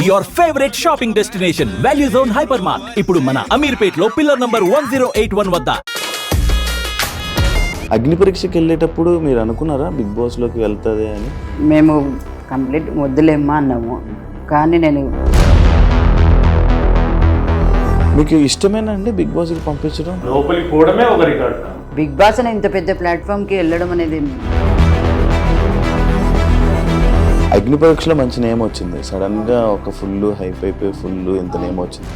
Your favourite shopping destination value zone hyper mart ఇప్పుడు మన అమీర్పేట్ లో పిల్లర్ నంబర్ 1081 వద్ద. అగ్ని పరీక్షకి వెళ్ళేటప్పుడు మీరు అనుకున్నారా బిగ్ బాస్ లోకి వెళ్తుంది అని? మేము కంప్లీట్ వద్దులేమ్మా అన్నాము, కానీ నేను మీకు ఇష్టమేనా అండి బిగ్ బాస్కి పంపించడం? లోపలికి పోవడమే ఒక రికార్డ్. బిగ్ బాస్ అనే ఇంత పెద్ద ప్లాట్ఫామ్కి వెళ్ళడం అనేది అగ్ని పరీక్షలో మంచి నేమ్ వచ్చింది, సడన్గా ఒక ఫుల్ హైప్ అయిపోయి ఫుల్ ఇంత నేమ్ వచ్చింది.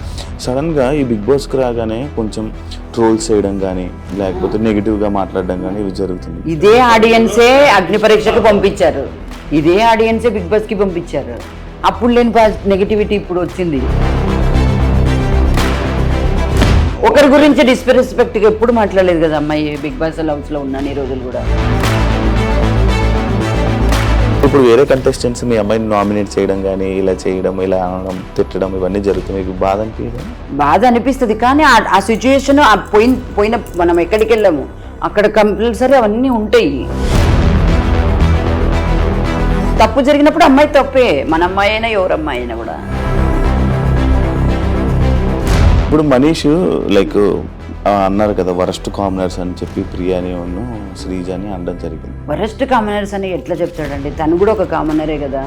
సడన్గా ఈ బిగ్ బాస్కి రాగానే కొంచెం ట్రోల్స్ చేయడం కానీ లేకపోతే నెగిటివ్గా మాట్లాడడం కానీ ఇవి జరుగుతుంది. ఇదే ఆడియన్సే అగ్ని పరీక్షకు పంపించారు, ఇదే ఆడియన్సే బిగ్ బాస్కి పంపించారు. అప్పుడు లేని నెగిటివిటీ ఇప్పుడు వచ్చింది. ఒకరి గురించి డిస్రెస్పెక్ట్గా ఎప్పుడు మాట్లాడలేదు కదా అమ్మాయి. బిగ్ బాస్ హౌస్లో ఉన్నాను ఈ రోజులు కూడా. ఇప్పుడు వేరే కంటెస్టెంట్స్ మీ అమ్మాయిని నామినేట్ చేయడం కానీ ఇలా చేయడం, ఇలా అనడం, తిట్టడం ఇవన్నీ జరుగుతుంది. మీకు బాధ అనిపించదు? బాధ అనిపిస్తుంది, కానీ ఆ సిచ్యుయేషన్ పోయిన మనం ఎక్కడికి వెళ్ళాము అక్కడ కంపల్సరీ అవన్నీ ఉంటాయి. తప్పు జరిగినప్పుడు అమ్మాయి తప్పే, మన అమ్మాయి అయినా ఎవరు అమ్మాయి అయినా కూడా. ఇప్పుడు మనీష్ లైక్ అన్నారు కదా వరస్ట్ కామనర్స్ అని చెప్పి ప్రియాని శ్రీజాని అనడం జరిగింది. వరస్ట్ కామనర్స్ అని ఎట్లా చెప్తాడండి? తను కూడా ఒక కామనరే కదా,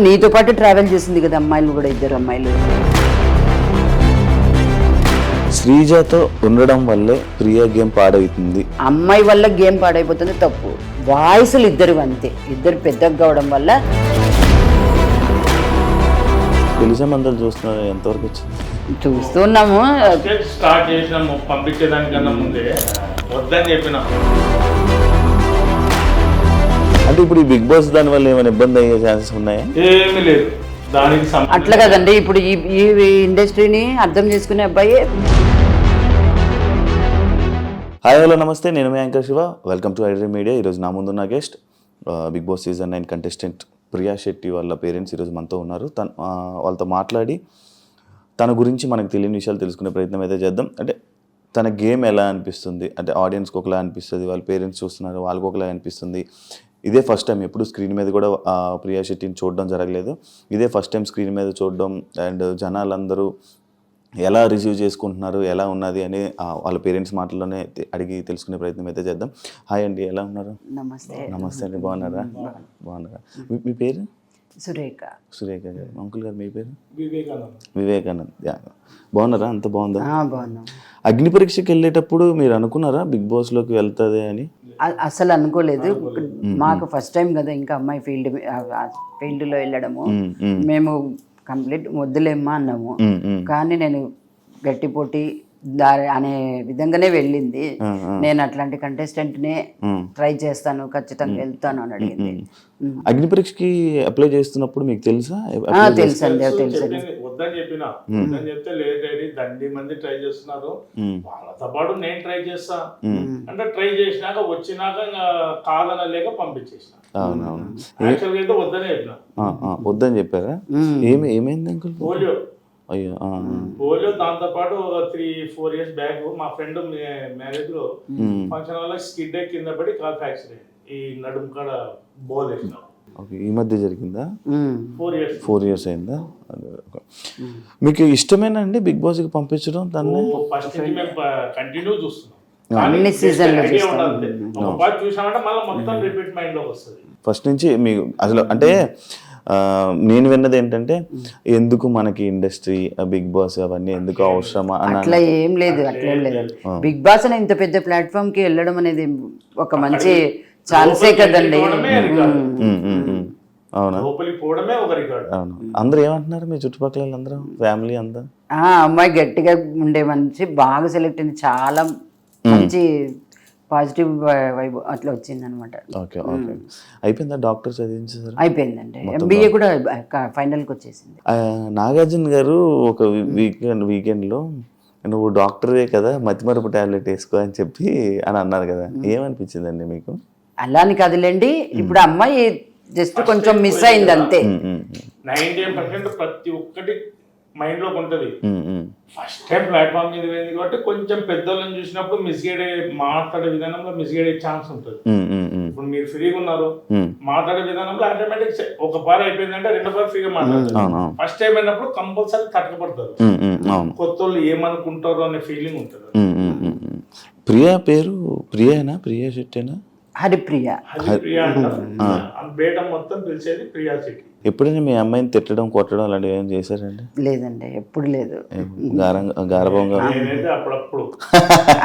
నీతో పాటు ట్రావెల్ చేసింది కదా అమ్మాయిలు కూడా, ఇద్దరు అమ్మాయిలు. శ్రీజాతో ఉండడం వల్లే ప్రియా గేమ్ పాడవుతుంది. అమ్మాయి వల్ల గేమ్ పాడైపోతుంది తప్పు. వాయిస్లు ఇద్దరు అంతే, ఇద్దరు పెద్దగా కావడం వల్ల. తెలిసే మందరు చూస్తున్నారు, ఎంతవరకు వచ్చింది? చూస్తున్నాము. స్టార్ట్ చేసినాము పంపించేదానికన్నా ముందే వద్దని చెప్పిన. అంటే ఇప్పుడు ఈ బిగ్ బాస్ దాని వల్ల ఏమైనా ఇబ్బంది అయ్యే ఛాన్సెస్ ఉన్నాయా? ఏమీ లేదు దానికి. అట్లా కదండి, ఇప్పుడు ఈ ఇండస్ట్రీని అర్థం చేసుకునే అబ్బాయి. హాయ్ హలో నమస్తే, నేను మీ anchor Shiva. Welcome to iDream media. ఈరోజు నా ముందున్న guest big boss season 9 contestant Priya Shetty వాళ్ళ పేరెంట్స్ ఈరోజు మనతో ఉన్నారు. వాళ్ళతో మాట్లాడి తన గురించి మనకు తెలియని విషయాలు తెలుసుకునే ప్రయత్నం అయితే చేద్దాం. అంటే తన గేమ్ ఎలా అనిపిస్తుంది, అంటే ఆడియన్స్కి ఒకలా అనిపిస్తుంది, వాళ్ళ పేరెంట్స్ చూస్తున్నారు వాళ్ళకి ఒకలా అనిపిస్తుంది. ఇదే ఫస్ట్ టైం, ఎప్పుడు స్క్రీన్ మీద కూడా ప్రియా శెట్టిని చూడడం జరగలేదు. ఇదే ఫస్ట్ టైం స్క్రీన్ మీద చూడడం. అండ్ జనాలందరూ ఎలా రిసీవ్ చేసుకుంటున్నారు, ఎలా ఉన్నది అని వాళ్ళ పేరెంట్స్ మాటల్లోనే అడిగి తెలుసుకునే ప్రయత్నం అయితే చేద్దాం. హాయ్ అండి, ఎలా ఉన్నారు? నమస్తే. నమస్తే అండి, బాగున్నారా? బాగున్నారా? మీ పేరు? సురేఖ. సురేఖ గారు. అంకుల్ గారు మీ పేరు? వివేకానంద్. వివేకానంద్. బాగున్నారా? అంత బాగుందా? బాగున్నాం. అగ్ని పరీక్షకి వెళ్ళేటప్పుడు మీరు అనుకున్నారా బిగ్ బాస్ లోకి వెళ్తుంది అని? అసలు అనుకోలేదు. మాకు ఫస్ట్ టైం కదా, ఇంకా అమ్మాయి ఫీల్డ్లో వెళ్ళడము. మేము కంప్లీట్ వద్దులేమ్మా అన్నాము, కానీ నేను గట్టి పోటీ దారి అనే విధంగానే వెళ్ళింది. నేను అట్లాంటి కంటెస్టెంట్నే ట్రై చేస్తాను, ఖచ్చితంగా వెళ్తాను అని అడిగింది. అగ్ని పరీక్షకి అప్లై చేస్తున్నప్పుడు మీకు తెలుసా? తెలుసండి, తెలుసు. వద్దని చెప్పిన, వద్దని చెప్తే లేదు డాడీ దండి మంది ట్రై చేస్తున్నారు, వాళ్ళతో పాటు నేను ట్రై చేస్తా అంటే ట్రై చేసినాక వచ్చినాక కాదనలేక పంపించేసిన. అవునవును, యాక్చువల్గా అయితే వద్దనే చెప్పిన. వద్దని చెప్పారా? ఏమైంది అంకుల్? పోలియో. అయ్యో. పోలియో. దాంతో పాటు 3-4 years బ్యాక్ మా ఫ్రెండ్ మ్యారేజ్ లో ఫంక్షన్ వల్ల స్కిడ్ కింద పడి కాల్ ఫ్రాక్చర్ అయింది. ఈ నడుము కాడ బోల్ వేసిన. ఈ మధ్య జరిగిందా? 4 years అయిందా? మీకు ఇష్టమేనా అండి బిగ్ బాస్ కి పంపించడం? దాన్ని ఫస్ట్ నుంచి మేము కంటిన్యూ చూస్తున్నాం, అన్ని సీజన్లు చూసామంటే మళ్ళీ మొత్తం రిపీట్ మైండ్ లోకి వస్తుంది. ఫస్ట్ నుంచి మీకు అసలు అంటే నేను విన్నది ఏంటంటే ఎందుకు మనకి ఇండస్ట్రీ, బిగ్ బాస్ అవన్నీ ఎందుకు అవసరమా అని. అట్లా ఏం లేదు, అట్లా ఏం లేదు. బిగ్ బాస్ అనే ఇంత పెద్ద ప్లాట్ఫామ్ కి వెళ్ళడం అనేది ఒక మంచి ఛాన్సే కదండి. అవునా? లోపలికి పోవడమే ఒక రికార్డ్. అవును. అందరూ ఏమంటున్నారు మీ చుట్టుపక్కల అందరూ, ఫ్యామిలీ అంతా? అమ్మాయి గట్టిగా ఉండే మంచి బాగా సెలెక్ట్ అయింది, చాలా మంచి పాజిటివ్ వైబ్ అట్లా వచ్చింది అనమాట. Okay okay. అయిపోయిందా డాక్టర్ చదివించారు? అయిపోయిందండి. MBA కూడా ఫైనల్కి వచ్చేసింది. నాగార్జున గారు ఒక వీకెండ్లో నువ్వు డాక్టరే కదా, మతిమరుపు టాబ్లెట్ వేసుకో అని చెప్పి అని అన్నారు కదా, ఏమనిపించిందండి మీకు? అలా అని కాదులేండి, ఇప్పుడు అమ్మాయి జస్ట్ కొంచెం మిస్ అయింది అంతే. 90% ప్రతి ఒక్కటి మైండ్ లోకి ఉంటది. ఉమ్, ఉమ్, ఫస్ట్ టైం ప్లాట్ఫామ్ మీద పోయింది కాబట్టి కొంచెం పెద్దోళ్ళని చూసినప్పుడు మిస్గైడ్ మాట్లాడే విధానంలో మిస్గైడ్ అయ్యే ఛాన్స్ ఉంటుంది. ఉమ్, ఉమ్, ఉమ్, ఇప్పుడు మీరు ఫ్రీగా ఉన్నారు, ఉమ్. మాట్లాడే విధానంలో ఆటోమేటిక్ ఒక పార అయిపోయిందంటే రెండో పార ఫ్రీగా మాట్లాడతారు. అవును, అవును. ఫస్ట్ టైం అయినప్పుడు కంపల్సరీ తట్టకపడతారు. ఉమ్, ఉమ్, అవును. కొత్త వాళ్ళు ఏమనుకుంటారో అనే ఫీలింగ్ ఉంటుంది. ఉమ్, ఉమ్, ఉమ్, ఉమ్. ప్రియా పేరు ప్రియేనా? ప్రియా శెట్టేనా? హరిప్రియ. అది ప్రియా అంటారు. ఆ బేట మొత్తం పిలిచేది ప్రియా చెట్టి. ఎప్పుడైనా మీ అమ్మాయిని తిట్టడం కొట్టడం అలాంటివి ఏం చేశారండి? లేదండి, ఎప్పుడు లేదు. గారభంగా నేనైతే అప్పుడప్పుడు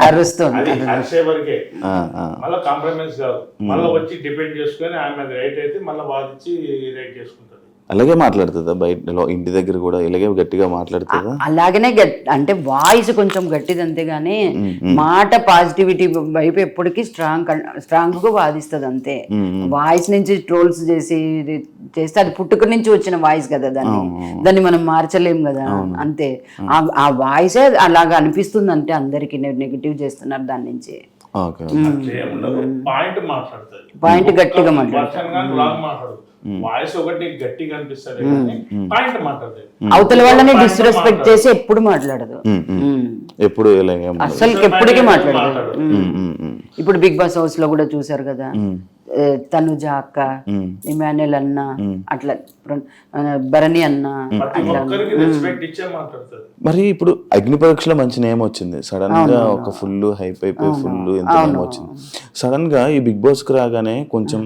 అరుస్తుంది. అది అరిసే వరకే, ఆ, ఆ. మళ్ళీ కాంప్రమైజ్ కాదు, మళ్ళీ వచ్చి డిపెండ్ చేసుకొని ఆమె రైట్ అయితే మళ్ళీ వాదించి రైట్ చేసుకుంటది. అలాగే మాట్లాడుతుందా బయట ఇంటి దగ్గర కూడా ఇలాగే గట్టిగా మాట్లాడుతుందా? అలాగనే అంటే వాయిస్ కొంచెం గట్టిది అంతేగాని మాట పాజిటివిటీ వైపు ఎప్పటికీ స్ట్రాంగ్ గా వాదిస్తుంది అంతే. వాయిస్ నుంచి ట్రోల్స్ చేస్తే అది పుట్టుక నుంచి వచ్చిన వాయిస్ కదా, దాన్ని మనం మార్చలేం కదా, అంతే. ఆ వాయిసే అలాగా అనిపిస్తుంది అంటే అందరికి నెగిటివ్ చేస్తున్నారు దాని నుంచి. ఓకే. పాయింట్ మాట్లాడుతుంది, పాయింట్ గట్టిగా మాట్లాడుతుంది. మాట్లాడదు. వాయిస్ ఒకటి గట్టిగా అనిపిస్తుంది కానీ పాయింట్ మాట్లాడుతుంది. అవతల వాళ్ళని డిస్రెస్పెక్ట్ చేసి ఎప్పుడు మాట్లాడదు, ఎప్పుడు ఇలాగే అసలు ఎప్పటికీ మాట్లాడదు. ఇప్పుడు బిగ్ బాస్ హౌస్ లో కూడా చూసారు కదా, తనుజ అక్క, ఇమాన్యుల్ అన్న, అట్లా భరణి అన్న, మరి ఇప్పుడు అగ్ని పరీక్షలో మంచి నేమ్ వచ్చింది. సడన్ గా ఒక ఫుల్ హైప్ అయిపోయి ఫుల్ ఎంత నేమ్ వచ్చింది. సడన్ గా ఈ బిగ్ బాస్ కు రాగానే కొంచెం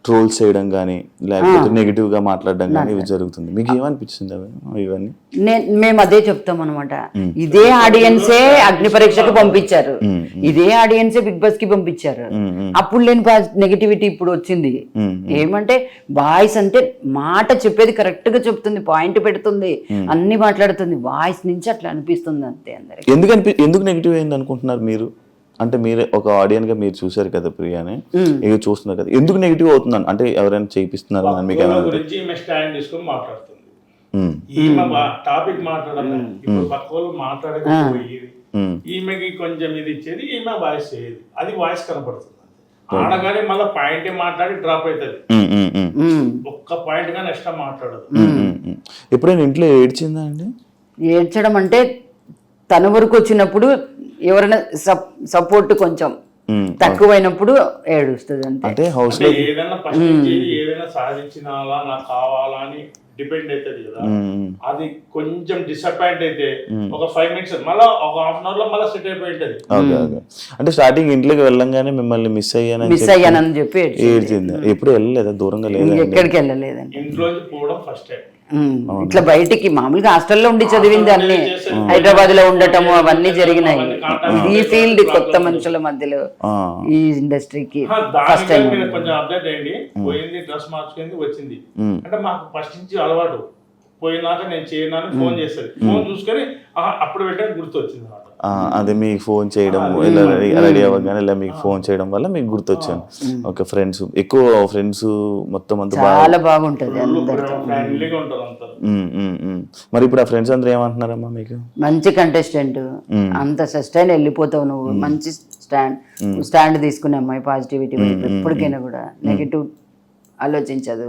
ట్రోల్స్ చేయడం గానీ లేకపోతే నెగిటివ్ గా మాట్లాడడం గానీ ఇవి జరుగుతుంది. మీకు ఏమనిపించింది ఇవన్నీ? మేము అదే చెప్తాం అనమాట. ఇదే ఆడియన్సే అగ్ని పరీక్షకు పంపించారు, ఇదే ఆడియన్సే బిగ్ బాస్ కి పంపించారు. అప్పుడు లేని నెగిటివిటీ ఇప్పుడు వచ్చింది. ఏమంటే వాయిస్ అంటే మాట చెప్పేది కరెక్ట్ గా చెప్తుంది, పాయింట్ పెడుతుంది, అన్ని మాట్లాడుతుంది. వాయిస్ నుంచి అట్లా అనిపిస్తుంది అంతే అందరికి. ఎందుకు నెగిటివ్ అయింది అనుకుంటున్నారు మీరు? అంటే మీరే ఒక ఆడియన్స్ గా మీరు చూసారు కదా ప్రియాని, ఇక చూస్తున్నారు కదా, ఎందుకు నెగిటివ్ అవుతుందని? అంటే ఎవరైనా చేయిస్తున్నారు గురించి స్టాండ్ తీసుకొని మాట్లాడుతుంది. ఈమె టాపిక్ మాట్లాడాలి, ఇప్పుడు పక్క వాళ్ళు మాట్లాడకపోయేది, ఈమెకి కొంచెం ఇది ఇచ్చేది, ఈమె వాయిస్ చేయదు, అది వాయిస్ కనపడుతుంది. ఆడగానే మళ్ళీ పాయింట్ మాట్లాడి డ్రాప్ అవుతుంది, ఒక్క పాయింట్ గా నెక్స్ట్ మాట్లాడదు. ఎప్పుడైనా ఇంట్లో ఏడ్చిందా అండి? ఏడ్చడం అంటే తన వరకు వచ్చినప్పుడు ఎవరైనా సపోర్ట్ కొంచెం తక్కువైనప్పుడు ఏడుస్తుంది అంతే. అంటే హౌస్ లో ఏదైనా ఫస్ట్ ఏదైనా సాధించినాలా నాకు కావాలా అని డిపెండ్ అవుతుంది కదా, అది కొంచెం డిసప్పాయింట్ అయితే ఒక 5 minutes మళ్ళీ ఒక హాఫ్ అన్ అవర్ లో మళ్ళీ సెట్ అయిపోయి ఉంటది. అంటే స్టార్టింగ్ ఇంట్లోకి వెళ్ళంగానే మిమ్మల్ని మిస్ అయ్యానని చెప్పి ఏడ్చింది. ఎప్పుడు వెళ్ళలేదా? దూరంగా లేదా? ఎక్కడికి వెళ్ళలేదండి. ఇంట్లోంచి పోవడం ఫస్ట్ టైం. ఇట్లా బయటికి మామూలుగా హాస్టల్లో ఉండి చదివింది అన్ని, హైదరాబాద్ లో ఉండటము అవన్నీ జరిగినాయి. ఈ ఫీల్డ్ కొత్త మనుషుల మధ్యలో ఈ ఇండస్ట్రీకి ఫస్ట్ టైం. కొంచెం అప్డేట్ అయ్యింది, పోయింది, డ్రెస్ మార్చుకుంది, వచ్చింది. అంటే మాకు ఫస్ట్ నుంచి అలవాటు, పోయినాక నేను చేయను ఫోన్ చేస్తుంది, ఫోన్ చూసుకొని అప్పుడు పెట్టాక గుర్తు వచ్చింది. అదే మీకు ఫోన్ చేయడం, ఇలా రెడీ అవ్వగానే ఇలా మీకు ఫోన్ చేయడం వల్ల మీకు గుర్తొచ్చాను. ఓకే. ఫ్రెండ్స్ ఎక్కువ ఫ్రెండ్స్ మొత్తం అంతా చాలా బాగుంటది. మరి ఇప్పుడు ఆ ఫ్రెండ్స్ అందరూ ఏమంటున్నారమ్మా మీకు? మంచి కంటెస్టెంట్, అంత సస్టైన్ వెళ్ళిపోతావు నువ్వు, మంచి స్టాండ్ తీసుకునే అమ్మాయి, పాజిటివిటీ ఎప్పటికైనా కూడా నెగిటివ్ ఆలోచించదు.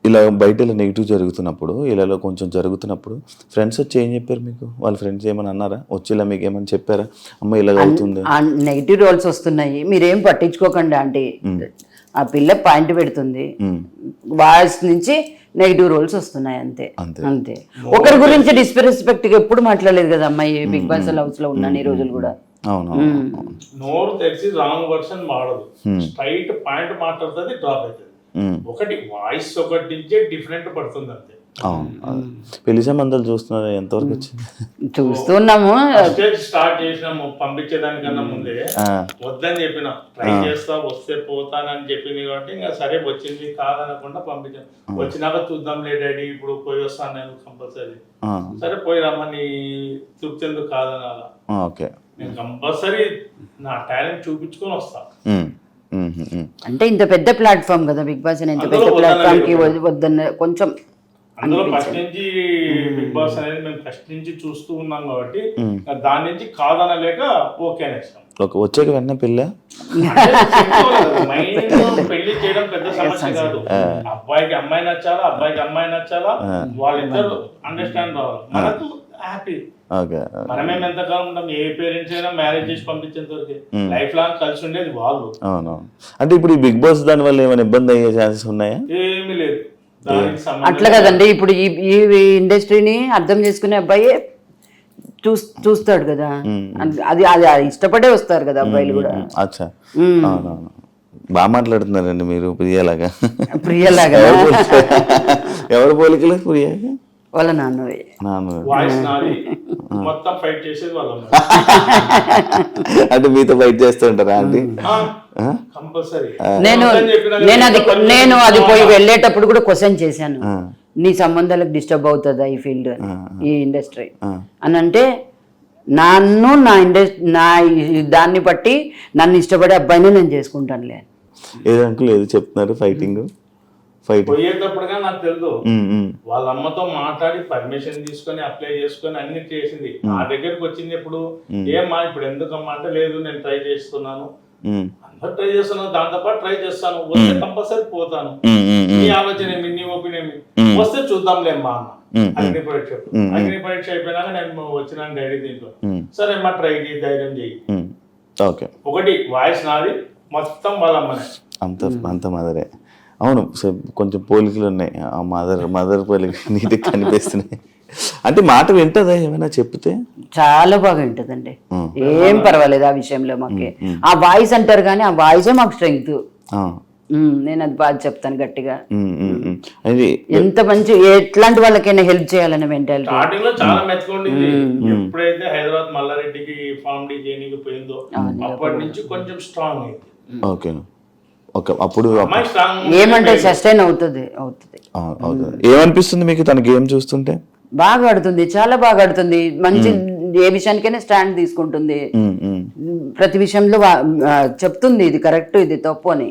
ఇలా బయట ఇలా నెగిటివ్ జరుగుతున్నప్పుడు, ఇలా కొంచెం జరుగుతున్నప్పుడు ఫ్రెండ్స్ వచ్చి ఏం చెప్పారు మీకు? వాళ్ళ ఫ్రెండ్స్ ఏమని అన్నారా? వచ్చి ఇలా మీకు ఏమని చెప్పారా? అమ్మ ఇలా అవుతుంది, నెగిటివ్ రోల్స్ వస్తున్నాయి, మీరేం పట్టించుకోకండి ఆంటీ, ఆ పిల్ల పాయింట్ పెడుతుంది, వాయిస్ నుంచి నెగిటివ్ రోల్స్ వస్తున్నాయి అంతే అంతే. ఒకరి గురించి డిస్రెస్పెక్ట్ ఎప్పుడు మాట్లాడలేదు కదా అమ్మాయి బిగ్ బాస్ హౌస్ లో ఉన్నాను ఈ రోజులు కూడా. నోరు తెరిచి రాంగ్ వర్షన్ వాడదు, స్ట్రైట్ పాయింట్ మాట్లాడుతుంది, డ్రాప్ అవుతుంది. ఒకటి వాయిస్ ఒకటి నుంచే డిఫరెంట్ పడుతుంది అంతే. పెళ్లి సంబంధాలు చూస్తున్నారా? ఎంతవరకు వచ్చింది? చూస్తున్నాము, స్టార్ట్ చేసినాము. పంపించేదానికన్నా ముందే వద్దని చెప్పిన, ట్రై చేస్తా, వస్తే పోతానని చెప్పింది కాబట్టి ఇంకా సరే వచ్చింది కాదనకుండా పంపించాను. వచ్చినాక చూద్దాం లే డాడీ, ఇప్పుడు పోయి వస్తాను నేను కంపల్సరీ. సరే పోయి రమ్మని తృప్తి ఎందుకు కాదనాలా, నేను కంపల్సరీ నా టాలెంట్ చూపించుకొని వస్తా. అంటే ఇంత పెద్ద ప్లాట్ఫామ్ కదా బిగ్ బాస్, ఇంత పెద్ద ప్లాట్ఫామ్ కి వద్దన్న కొంచెం అందులో ఫస్ట్ నుంచి బిగ్ బాస్ అనేది మేము ఫస్ట్ నుంచి చూస్తూ ఉన్నాం కాబట్టి దాని నుంచి కాదనలేక ఓకే అనేసాం. వచ్చాక వెంటనే పెళ్ళా? మైండ్ పెళ్లి చేయడం పెద్ద సమస్య కాదు. అబ్బాయికి అమ్మాయి నచ్చాలా, అబ్బాయికి అమ్మాయి నచ్చాలా, వాళ్ళిద్దరు అండర్స్టాండ్ రావాలి, మనకు హ్యాపీ. ఓకే. మనమేం ఎంతకాలం ఉంటాం, ఏ పేరెంట్స్ అయినా మ్యారేజ్ చేసి పంపించేంత వరకు లైఫ్ లాంగ్ కలిసి ఉండేది వాళ్ళు. అవునవును. అంటే ఇప్పుడు ఈ బిగ్ బాస్ దాని వల్ల ఏమైనా ఇబ్బంది అయ్యే ఛాన్సెస్ ఉన్నాయా? ఏమీ లేదు, దానికి సంబంధం అట్లా కదండి. ఇప్పుడు ఈ ఇండస్ట్రీని అర్థం చేసుకునే అబ్బాయి చూస్తాడు కదా, అది అది ఇష్టపడే వస్తారు కదా అబ్బాయిలు కూడా. అచ్చా, అవునవును. బాగా మాట్లాడుతున్నారండి మీరు ప్రియలాగా. ప్రియలాగా ఎవరు పోలికలు ప్రియాగా? వాళ్ళ నాన్నవే. వాయిస్ నాది, మొత్తం ఫైట్ చేసేది వాళ్ళ. అంటే మీతో ఫైట్ చేస్తుంటారా ఆంటీ? కంపల్సరీ. నేను అది పోయి వెళ్ళేటప్పుడు కూడా క్వశ్చన్ చేశాను, నీ సంబంధాలకు డిస్టర్బ్ అవుతుందా ఈ ఫీల్డ్, ఈ ఇండస్ట్రీ అని. అంటే నన్ను నా దాన్ని బట్టి నన్ను ఇష్టపడే అబ్బాయిని నేను చేసుకుంటానులే. ఏదో అంకుల్ ఏదో చెప్తున్నారు, ఫైటింగ్ పోయేటప్పుడుగా నాకు తెలుసు, వాళ్ళ అమ్మతో మాట్లాడి పర్మిషన్ తీసుకొని అప్లై చేసుకొని అన్ని చేసింది. నా దగ్గరకు వచ్చింది ఎప్పుడు, ఏమ్మా ఇప్పుడు ఎందుకమ్మా అంటే, లేదు నేను ట్రై చేస్తున్నాను, అందరు ట్రై చేస్తున్నాను, దాంతో పాటు ట్రై చేస్తాను, వస్తే కంపల్సరీ పోతాను, నీ ఆలోచన ఏమి, నీ ఒపీనియన్ ఏమి, వస్తే చూద్దాంలేమ్మా అన్న. అగ్ని పరీక్ష అయిపోయినాక నేను వచ్చినాను డైరీ దీంట్లో. సరే అమ్మా ట్రై చేయి, ధైర్యం చేయి. ఒకటి వాయిస్ నాది, మొత్తం వాళ్ళ అమ్మనే, అంత మదరే. అవును, కొంచెం పోలికలు ఉన్నాయి, ఆ మదర్ పోలికలు నీటికి కనిపిస్తున్నాయి. అంటే మాట వింటదా ఏమైనా చెప్తే? చాలా బాగా వింటదండి, ఏం పర్వాలేదు ఆ విషయంలో. మాకే ఆ వాయిస్ అంటారు కానీ ఆ వాయిసే మాకు స్ట్రెంగ్త్. నేను అది బాగా చెప్తాను గట్టిగా. ఎంత మంచి ఎట్లాంటి వాళ్ళకైనా హెల్ప్ చేయాలనే మెంటాలిటీ. స్టార్టింగ్ లో చాలా మెచ్చుకోండింది. ఎప్పుడైతే హైదరాబాద్ మల్లారెడ్డికి ఫార్మ్ డి చేయడానికి పోయిందో అప్పటి నుంచి కొంచెం స్ట్రాంగ్ అయింది. ఓకే. అప్పుడు ఏమంటే సస్టైన్ అవుతుంది. ఏమనిపిస్తుంది మీకు తన గేమ్ చూస్తుంటే? బాగా ఆడుతుంది, చాలా బాగా ఆడుతుంది. మంచి ఏ విషయానికైనా స్టాండ్ తీసుకుంటుంది, ప్రతి విషయంలో చెప్తుంది ఇది కరెక్ట్ ఇది తప్పు అని.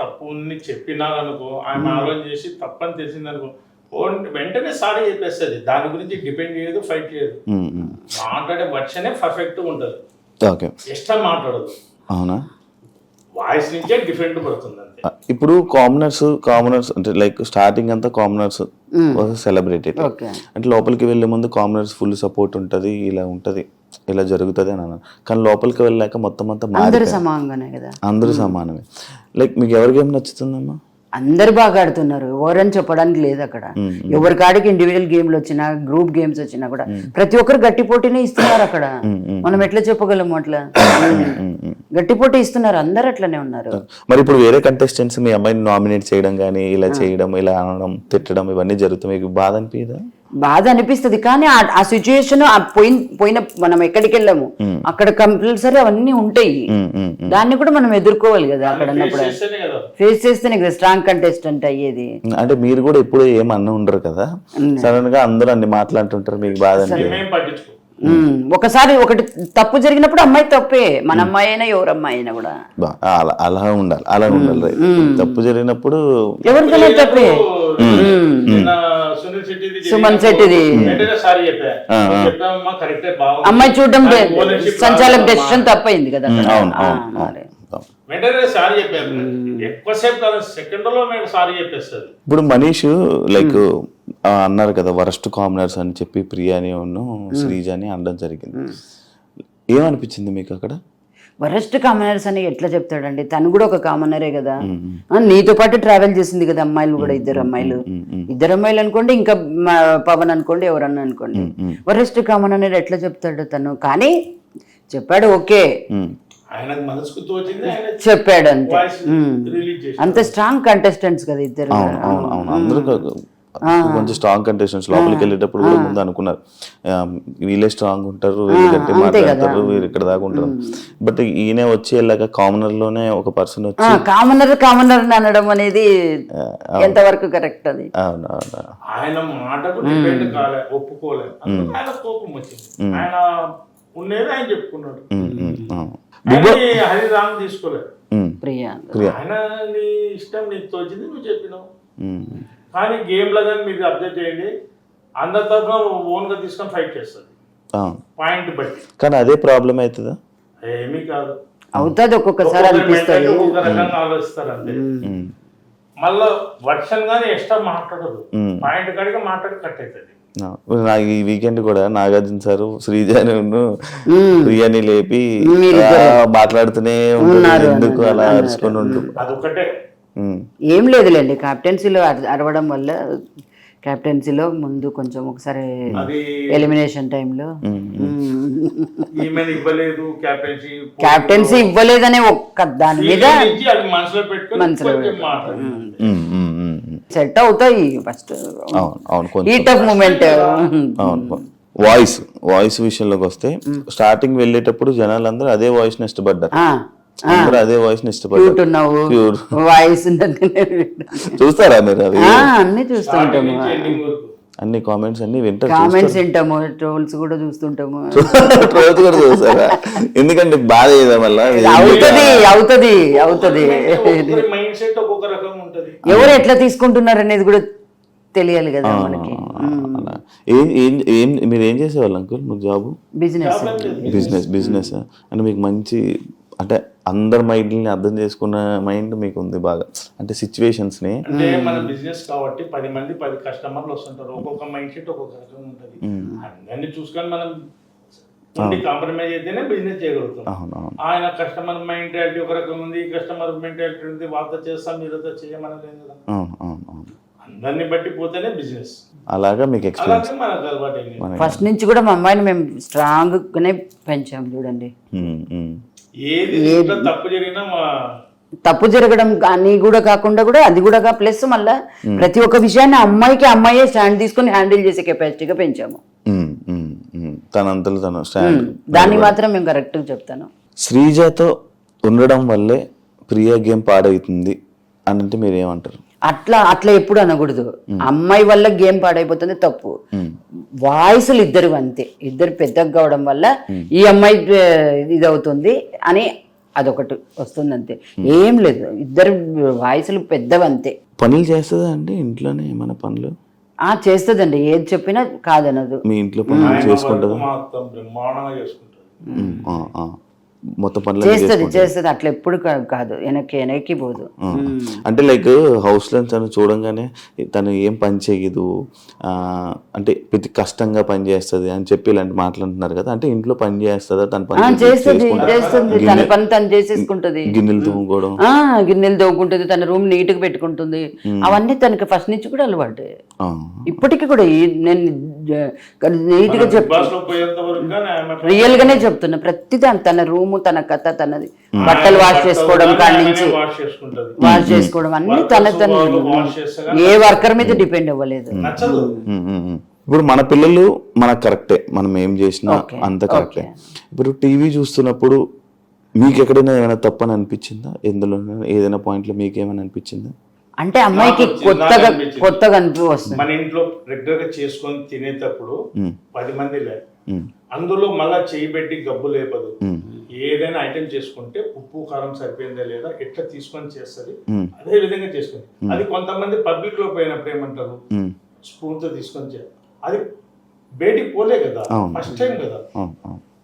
తప్పు చెప్పినా అనుకో, ఆయన ఆలోచన చేసి తప్పని తెలిసింది అనుకో, వెంటనే సారీ చెప్పేస్తుంది. దాని గురించి డిపెండ్ చేయదు, ఫైట్ చేయదు. మాట్లాడే వర్షనే పర్ఫెక్ట్ ఉంటుంది, ఎక్స్ట్రా మాట్లాడదు. అవునా? వాయిస్ నుంచే డిఫరెంట్ పడుతుంది అంతే. ఇప్పుడు కామనర్స్ అంటే లైక్ స్టార్టింగ్ అంతా కామనర్స్ సెలబ్రిటీ, అంటే లోపలికి వెళ్ళే ముందు కామనర్స్ ఫుల్ సపోర్ట్ ఉంటది, ఇలా ఉంటది, ఇలా జరుగుతుంది అని అన్నారు. కానీ లోపలికి వెళ్ళాక మొత్తం అంతా అందరూ సమానంగానే కదా, అందరూ సమానమే. లైక్ మీకు ఎవరి గేమ్ నచ్చుతుందమ్మా? అందరు బాగా ఆడుతున్నారు, ఎవరని చెప్పడానికి లేదు అక్కడ. ఎవరి కాడికి ఇండివిజువల్ గేమ్లు వచ్చినా, గ్రూప్ గేమ్స్ వచ్చినా కూడా ప్రతి ఒక్కరు గట్టి పోటీనే ఇస్తున్నారు అక్కడ. మనం ఎట్లా చెప్పగలము అట్లా? గట్టి పోటీ ఇస్తున్నారు, అందరు అట్లనే ఉన్నారు. మరి ఇప్పుడు వేరే కంటెస్టెంట్స్ మీ అమ్మాయిని నామినేట్ చేయడం కానీ, ఇలా చేయడం, ఇలా అనడం, తిట్టడం, ఇవన్నీ జరుగుతాయి, మీకు బాధ అనిపించదా? బాధ అనిపిస్తుంది, కానీ ఆ సిచ్యుయేషన్ పోయిన మనం ఎక్కడికి వెళ్ళాము అక్కడ కంపల్సరీ అవన్నీ ఉంటాయి. దాన్ని కూడా మనం ఎదుర్కోవాలి కదా. అక్కడ ఉన్నప్పుడు ఫేస్ చేస్తేనే కదా స్ట్రాంగ్ కంటెస్టెంట్ అయ్యేది. అంటే మీరు కూడా ఎప్పుడు ఏమన్నా ఉండరు కదా, సడన్ గా అందరూ అన్ని మాట్లాడుతుంటారు, మీకు బాధ పట్టించుకో. ఒకసారి ఒకటి తప్పు జరిగినప్పుడు అమ్మాయి తప్పే, మన అమ్మాయి అయినా ఎవరు అమ్మాయి అయినా కూడా అలా ఉండాలి. తప్పు జరిగినప్పుడు ఎవరికైనా తప్పే. సుమన్ శెట్టిది అమ్మాయి చూడడం సంచాలక డెసిషన్ తప్పైంది కదా. వెంటనే సారీ చెప్పాను, ఎక్కువసేపు కాదు, సెకండ్లో మేము సారీ చెప్పేస్తుంది. ఇప్పుడు మనీష్ లైక్ అన్నారు కదా వరస్ట్ కామనర్స్ అని చెప్పి ప్రియాని శ్రీజ అని అనడం జరిగింది. ఏమనిపించింది మీకు అక్కడ? వరస్ట్ కామనర్స్ అని ఎట్లా చెప్తాడండి, తను కూడా ఒక కామనరే కదా. నీతో పాటు ట్రావెల్ చేసింది కదా అమ్మాయిలు కూడా, ఇద్దరు అమ్మాయిలు అనుకోండి, ఇంకా పవన్ అనుకోండి, ఎవరన్నా అనుకోండి. వరస్ట్ కామన్ అనేది ఎట్లా చెప్తాడు తను? కానీ చెప్పాడు, ఓకే చెప్పాడు అంతే. అంత స్ట్రాంగ్ కంటెస్టెంట్స్ కదా ఇద్దరు. కొంచెం స్ట్రాంగ్ కంటెస్టెంట్స్ లోపలికి వెళ్ళేటప్పుడు కూడా ముందు అనుకున్నారు వీళ్ళే స్ట్రాంగ్ ఉంటారు, వీళ్ళు గట్టి మాట్లాడతారు, వీరు ఇక్కడ దాకా ఉంటారు. బట్ ఈయన వచ్చి వెళ్ళాక కామనర్ లోనే ఒక పర్సన్ వచ్చి కామనర్ అనడం అనేది ఎంతవరకు కరెక్ట్? అది ఆయన మాటకు డిపెండ్ కాలే, ఒప్పుకోలేదు, ఆయన కోపం వచ్చింది. ఆయన ఉండేది ఆయన చెప్పుకున్నాడు, హరిరామ్ తీసుకోలేదు. ఆయన నీ ఇష్టం, నీకు తోచింది నువ్వు చెప్పినావు. కానీ గేమ్ లో కానీ మీరు అబ్జర్వ్ చేయండి, అందరి తరఫున ఓన్ గా తీసుకొని ఫైట్ చేస్తుంది. పాయింట్ బట్టి. కానీ అదే ప్రాబ్లం అవుతుందా? ఏమీ కాదు, అవుతుంది ఒక్కొక్కసారి అనిపిస్తుంది. ఒక్కొక్క రకంగా ఆలోచిస్తారు అంతే. మళ్ళా వర్షన్ గానీ ఎక్స్ట్రా మాట్లాడదు, పాయింట్ కాడిగా మాట్లాడి కట్ అవుతుంది. నాకు ఈ వీకెండ్ కూడా నాగార్జున సార్ శ్రీజాను ప్రియాని లేపి మాట్లాడుతూనే ఉంటారు, ఎందుకు అలా అరుచుకొని ఉంటుంది. అదొకటే, ఏం లేదులేండి, కెప్టెన్సీలో అరవడం వల్ల కెప్టెన్సీలో ముందు కొంచెం ఒకసారి అది ఎలిమినేషన్ టైంలో ఈమెను ఇవ్వలేదు కెప్టెన్సీ ఇవ్వలేదనే ఒక్క దాని మీద అది మనసులో పెట్టుకొని సెట్ అవుతాయి ఫస్ట్ అవును ఈ టఫ్ మూమెంట్. అవును, వాయిస్ విషయంలోకి వస్తే స్టార్టింగ్ వెళ్ళేటప్పుడు జనాలందరూ అదే వాయిస్ ని ఇష్టపడ్డారు, అందరూ అదే వాయిస్ ని ఇష్టపడ్డారు. వాయిస్ చూస్తారా మీరు? అవి అన్ని చూస్తుంటాము, అన్ని కామెంట్స్ అన్ని వింటారు, కామెంట్స్ వింటాము, ట్రోల్స్ కూడా చూస్తుంటాము. ట్రోల్స్ కూడా చూస్తారా? ఎందుకంటే బాధ ఏదా వల్ల అవుతుంది మైండ్ సెట్ ఒక్కొక్క రకంగా ఉంటది, ఎవరు ఎట్లా తీసుకుంటున్నారు అనేది కూడా తెలియాలి కదా మనకి. మీరు ఏం చేసేవాళ్ళు అంకుల్? నువ్వు జాబ్? బిజినెస్ అంటే మీకు మంచి, అంటే అందరి మైండ్ని అర్థం చేసుకున్న మైండ్ మీకు ఉంది బాగా, అంటే సిచ్యువేషన్స్ ని. అంటే మన బిజినెస్ కాబట్టి 10 మంది 10 కస్టమర్లు వస్తుంటారు, ఒక్కొక్క మైండ్ సెట్ ఒక్కొక్క రకంగా ఉంటది. అందరినీ చూసుకొని మనం కాంప్రమైజ్ అయితేనే బిజినెస్ చేయగలుగుతాం. ఆయన కస్టమర్ మెంటాలిటీ ఒక రకం ఉంది, ఈ కస్టమర్ మెంటాలిటీ ఉంది, వాళ్ళతో చేస్తాం మీరుతో చేయమని లేదు కదా. అందరిని బట్టి పోతేనే బిజినెస్. అలాగా మీకు ఎక్స్పీరియన్స్ మనకు అలవాటు. ఫస్ట్ నుంచి కూడా మా అమ్మాయిని మేము స్ట్రాంగ్ గానే పెంచాం చూడండి. ఏది తప్పు జరిగినా తప్పు జరగడం కానీ కూడా కాకుండా కూడా అది కూడా ప్లస్ మళ్ళా ప్రతి ఒక్క విషయాన్ని అమ్మాయే స్టాండ్ తీసుకొని హ్యాండిల్ చేసే కెపాసిటీగా పెంచాము. తనంతలో తను స్టాండ్, దాన్ని మాత్రం మేము కరెక్ట్ గా చెప్తాను. శ్రీజతో ఉండడం వల్లే ప్రియా గేమ్ పాడవుతుంది అని అంటే మీరు ఏమంటారు? అట్లా ఎప్పుడు అనకూడదు. అమ్మాయి వల్ల గేమ్ పాడైపోతుంది తప్పు. వాయిస్లు ఇద్దరు అంతే, ఇద్దరు పెద్దగా కావడం వల్ల ఈ అమ్మాయి ఇది అవుతుంది అని అదొకటి వస్తుంది అంతే, ఏం లేదు. ఇద్దరు వాయిస్లు పెద్దవంతే. పనులు చేస్తుందా అండి ఇంట్లోనే? ఏమైనా పనులు చేస్తుందండి, ఏది చెప్పినా కాదనదు. మీ ఇంట్లో పనులు చేసుకుంటుందా? మొత్తం పనులు చేస్తుంది, అట్లా ఎప్పుడు కాదు, వెనక్కి పోదు. అంటే లైక్ హౌస్ లో తను చూడంగానే తను ఏం పని చేయదు, అంటే ప్రతి కష్టంగా పని చేస్తుంది అని చెప్పి ఇలాంటి మాట్లాడుతున్నారు కదా, అంటే ఇంట్లో పని చేస్తుందా? తన పని చేస్తుంది, తన పని తను చేసేసుకుంటది. గిన్నెలు తోముకోవడం, గిన్నెలు తోముకుంటుంది, తన రూమ్ నీట్ గా పెట్టుకుంటుంది. అవన్నీ తనకి ఫస్ట్ నుంచి కూడా అలవాటు, ఇప్పటికి కూడా. నేను నీట్ గా రియల్ గానే చెప్తున్నా, ప్రతిదాని తన రూమ్, తన కథ, తనది బట్టలు వాష్ చేసుకోవడం కాడి నుంచి వాష్ చేసుకోవడం అన్ని తన ఏ వర్కర్ మీద డిపెండ్ అవ్వలేదు. ఇప్పుడు మన పిల్లలు మనకు కరెక్టే, మనం ఏం చేసినా అంత కరెక్టే. ఇప్పుడు టీవీ చూస్తున్నప్పుడు మీకు ఎక్కడైనా ఏమైనా తప్పని అనిపించిందా? ఎందులో ఏదైనా పాయింట్ లో మీకు ఏమైనా అనిపించిందా? అంటే అమ్మాయికి కొత్తగా వస్తుంది. మన ఇంట్లో రెగ్యులర్ గా చేసుకొని తినేటప్పుడు 10 మంది లేదు, అందులో మళ్ళా చేయి పెట్టి గబ్బు లేపదు. ఏదైనా ఐటెం చేసుకుంటే ఉప్పు కారం సరిపోయిందా లేదా ఎట్లా తీసుకొని చేస్తుంది, అదే విధంగా చేసుకుంది. అది కొంతమంది పబ్లిక్ లో పోయినప్పుడు ఏమంటారు, స్పూన్ తో తీసుకొని చేయాలి, అది బయటికి పోలే కదా, ఫస్ట్ టైం కదా.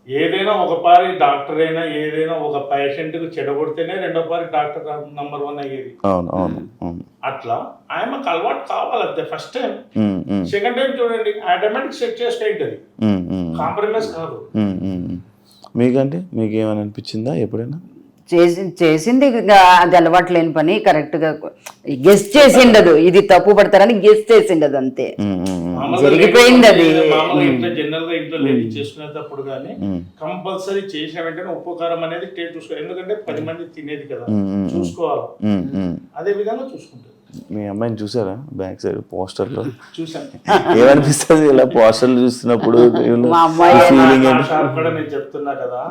ఏదైనా ఒక పారి డాక్టర్ అయినా ఏదైనా ఒక పేషెంట్ కు చెడగొడితేనే రెండో పారి డాక్టర్ నంబర్ 1 అయ్యేది. అట్లా ఆయనకు అలవాటు కావాలంతే. ఫస్ట్ టైం, సెకండ్ టైం చూడండి ఆటోమేటిక్ సెట్ చేసుకుంటది, కాంప్రమైజ్ కాదు. మీకంటే మీకు ఏమైనా అనిపించిందా ఎప్పుడైనా? చేసింది అది అలవాటు లేని పని, కరెక్ట్ గా గెస్ చేసిండదు, ఇది తప్పు పడతారని గెస్ చేసిండదు, అంతే జరిగిపోయింది అది. జనరల్ గా ఇంట్లో లేడీ చేసుకునేటప్పుడు కానీ కంపల్సరీ చేసిన వెంటనే ఉప్పు కారం అనేది టేస్ట్ చూసుకోవాలి, ఎందుకంటే 10 మంది తినేది కదా, చూసుకోవాలి. అదే విధంగా చూసుకుంటారు. మీ అమ్మాయిని చూసారా బ్యాక్ సైడ్ పోస్టర్ లో? చూసాను. ఏమనిపిస్తుంది ఇలా పోస్టర్లు చూస్తున్నప్పుడు? షాప్ కూడా నేను చెప్తున్నా కదా,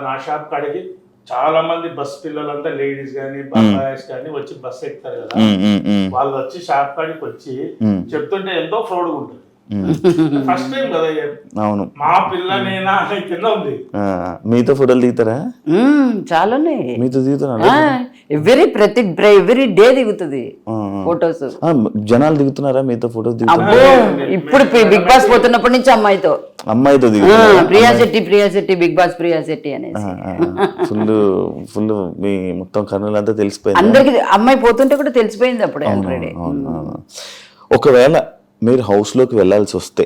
నా షాప్ కాడికి చాలా మంది బస్ పిల్లలంతా లేడీస్ గానీ బాయ్స్ కానీ వచ్చి బస్ ఎక్కుతారు కదా, వాళ్ళు వచ్చి షాప్ కాడికి వచ్చి చెప్తుంటే ఎంతో ప్రౌడ్గా ఉంటుంది. ఫస్ట్ టైం కదా. అవును, మా పిల్లనేనా కింద ఉంది. మీతో ఫోటోలు దిగుతారా? చాలానే మీతో దిగుతున్నా, ఎవ్రీ డే దిగుతుంది ఫోటోస్. జనాలు దిగుతున్నారా మీతో ఫోటోస్? ఇప్పుడు బిగ్ బాస్ పోతున్నప్పటి నుంచి అమ్మాయితో అమ్మాయితో దిగు ప్రియా శెట్టి బిగ్ బాస్ ప్రియా శెట్టి అనేసి ఫుల్ మీ మొత్తం కర్నూలంతా తెలిసిపోయింది. అందరికి అమ్మాయి పోతుంటే కూడా తెలిసిపోయింది అప్పుడే ఆల్రెడీ. ఒకవేళ మీరు హౌస్ లోకి వెళ్ళాల్సి వస్తే